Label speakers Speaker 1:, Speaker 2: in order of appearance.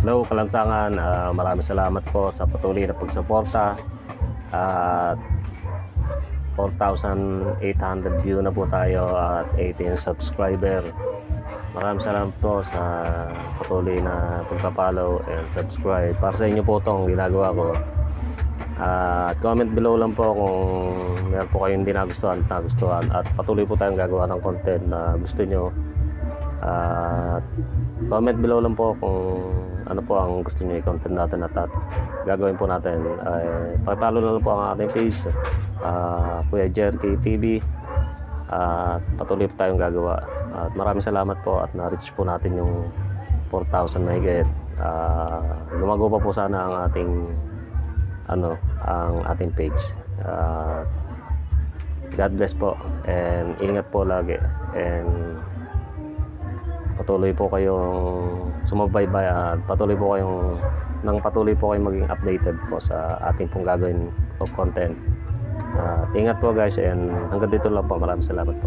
Speaker 1: Hello Kalansangan, maraming salamat po sa patuloy na pagsuporta at 4,800 view na po tayo at 18 subscriber. Maraming salamat po sa patuloy na pagpa-follow and subscribe. Para sa inyo po itong ginagawa ko. At comment below lang po kung meron po kayong hindi nagustuhan at patuloy po tayong gagawa ng content na gusto nyo. At comment below lang po kung ano po ang gusto nyo i-content natin at gagawin po natin. Pakipalo na lang po ang ating page, Kuya Jerky TV, at patuloy po tayong gagawa. At maraming salamat po at na-reach po natin yung 4,000 mahigit. Lumago pa po sana ang ating page. God bless po and ingat po lagi, and patuloy po kayong sumubaybay at patuloy po kayong maging updated po sa ating pong gagawin of content. Ingat po guys, and hanggang dito lang po. Maraming salamat po.